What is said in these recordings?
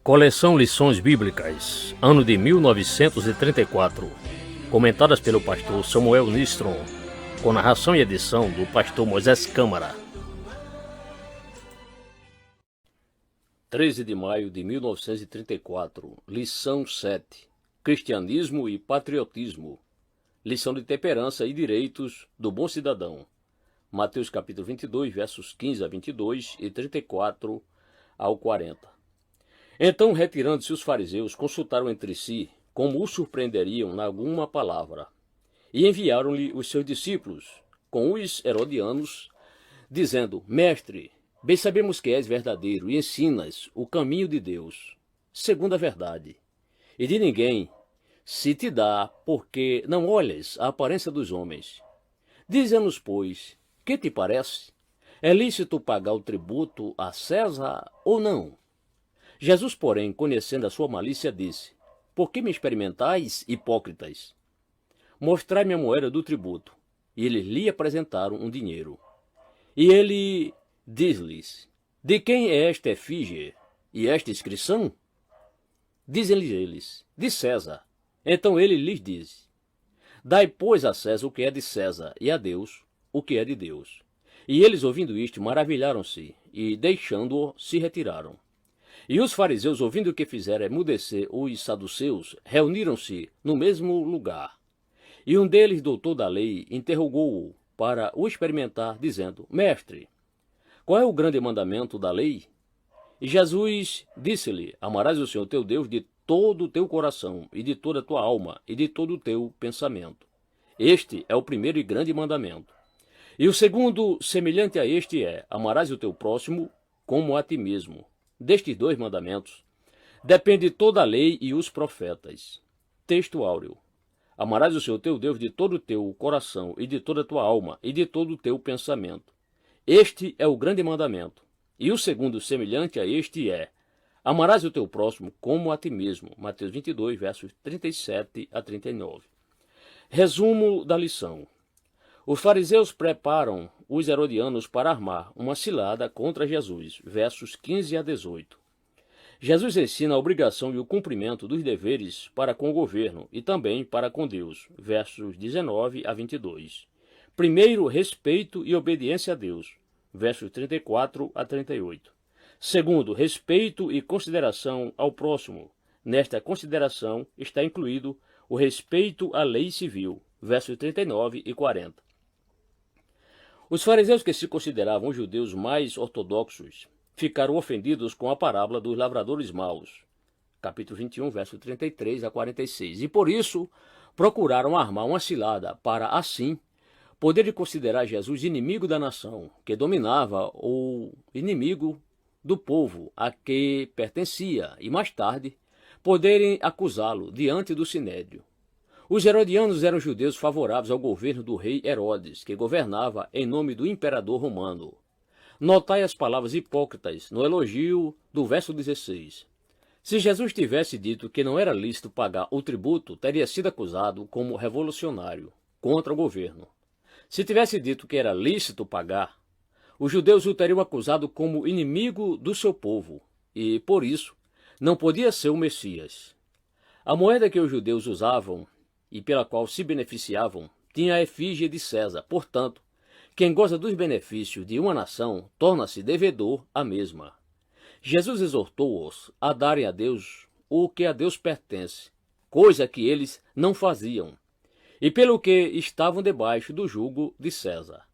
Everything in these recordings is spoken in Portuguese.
Coleção Lições Bíblicas, ano de 1934, comentadas pelo pastor Samuel Nistron, com narração e edição do pastor Moisés Câmara. 13 de maio de 1934, lição 7, Cristianismo e Patriotismo, lição de temperança e direitos do bom cidadão, Mateus capítulo 22, versos 15 a 22 e 34 ao 40. Então, retirando-se os fariseus, consultaram entre si como o surpreenderiam na alguma palavra, e enviaram-lhe os seus discípulos com os herodianos, dizendo: Mestre, bem sabemos que és verdadeiro e ensinas o caminho de Deus, segundo a verdade, e de ninguém se te dá, porque não olhas a aparência dos homens. Dize-nos, pois, que te parece? É lícito pagar o tributo a César ou não? Jesus, porém, conhecendo a sua malícia, disse: Por que me experimentais, hipócritas? Mostrai-me a moeda do tributo. E eles lhe apresentaram um dinheiro. E ele diz-lhes: De quem é esta efígie e esta inscrição? Dizem-lhes eles: De César. Então ele lhes diz: Dai, pois, a César o que é de César, e a Deus o que é de Deus. E eles, ouvindo isto, maravilharam-se, e, deixando-o, se retiraram. E os fariseus, ouvindo o que fizera emudecer os saduceus, reuniram-se no mesmo lugar. E um deles, doutor da lei, interrogou-o para o experimentar, dizendo: Mestre, qual é o grande mandamento da lei? E Jesus disse-lhe: Amarás o Senhor teu Deus de todo o teu coração, e de toda a tua alma, e de todo o teu pensamento. Este é o primeiro e grande mandamento. E o segundo, semelhante a este, é: Amarás o teu próximo como a ti mesmo. Destes dois mandamentos depende toda a lei e os profetas. Texto áureo. Amarás o Senhor teu Deus de todo o teu coração, e de toda a tua alma, e de todo o teu pensamento. Este é o grande mandamento. E o segundo, semelhante a este, é: Amarás o teu próximo como a ti mesmo. Mateus 22, versos 37 a 39. Resumo da lição. Os fariseus preparam os herodianos para armar uma cilada contra Jesus, versos 15 a 18. Jesus ensina a obrigação e o cumprimento dos deveres para com o governo e também para com Deus, versos 19 a 22. Primeiro, respeito e obediência a Deus, versos 34 a 38. Segundo, respeito e consideração ao próximo. Nesta consideração está incluído o respeito à lei civil, versos 39 e 40. Os fariseus, que se consideravam os judeus mais ortodoxos, ficaram ofendidos com a parábola dos lavradores maus, capítulo 21, versos 33 a 46, e por isso procuraram armar uma cilada para, assim, poderem considerar Jesus inimigo da nação, que dominava, ou inimigo do povo a que pertencia, e mais tarde poderem acusá-lo diante do sinédrio. Os herodianos eram judeus favoráveis ao governo do rei Herodes, que governava em nome do imperador romano. Notai as palavras hipócritas no elogio do verso 16. Se Jesus tivesse dito que não era lícito pagar o tributo, teria sido acusado como revolucionário contra o governo. Se tivesse dito que era lícito pagar, os judeus o teriam acusado como inimigo do seu povo, e, por isso, não podia ser o Messias. A moeda que os judeus usavam e pela qual se beneficiavam, tinha a efígie de César. Portanto, quem goza dos benefícios de uma nação torna-se devedor à mesma. Jesus exortou-os a darem a Deus o que a Deus pertence, coisa que eles não faziam, e pelo que estavam debaixo do jugo de César.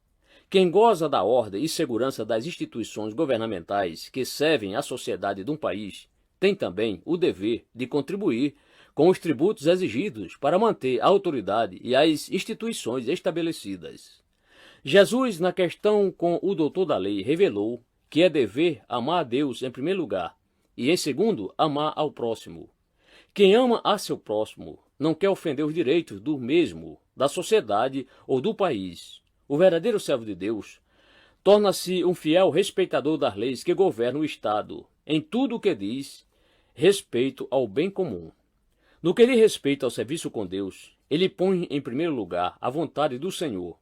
Quem goza da ordem e segurança das instituições governamentais que servem à sociedade de um país, tem também o dever de contribuir com os tributos exigidos para manter a autoridade e as instituições estabelecidas. Jesus, na questão com o doutor da lei, revelou que é dever amar a Deus em primeiro lugar e, em segundo, amar ao próximo. Quem ama a seu próximo não quer ofender os direitos do mesmo, da sociedade ou do país. O verdadeiro servo de Deus torna-se um fiel respeitador das leis que governam o Estado, em tudo o que diz respeito ao bem comum. No que diz respeito ao serviço com Deus, ele põe em primeiro lugar a vontade do Senhor.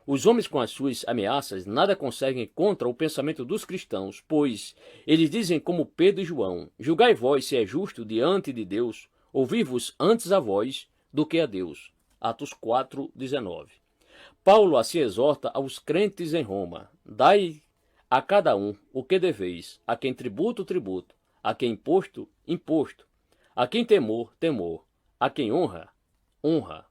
Os homens com as suas ameaças nada conseguem contra o pensamento dos cristãos, pois eles dizem como Pedro e João: julgai vós se é justo diante de Deus, ouvir-vos antes a vós do que a Deus. Atos 4:19. Paulo assim exorta aos crentes em Roma: dai a cada um o que deveis, a quem tributo, tributo, a quem imposto, imposto, a quem temor, temor, a quem honra, honra.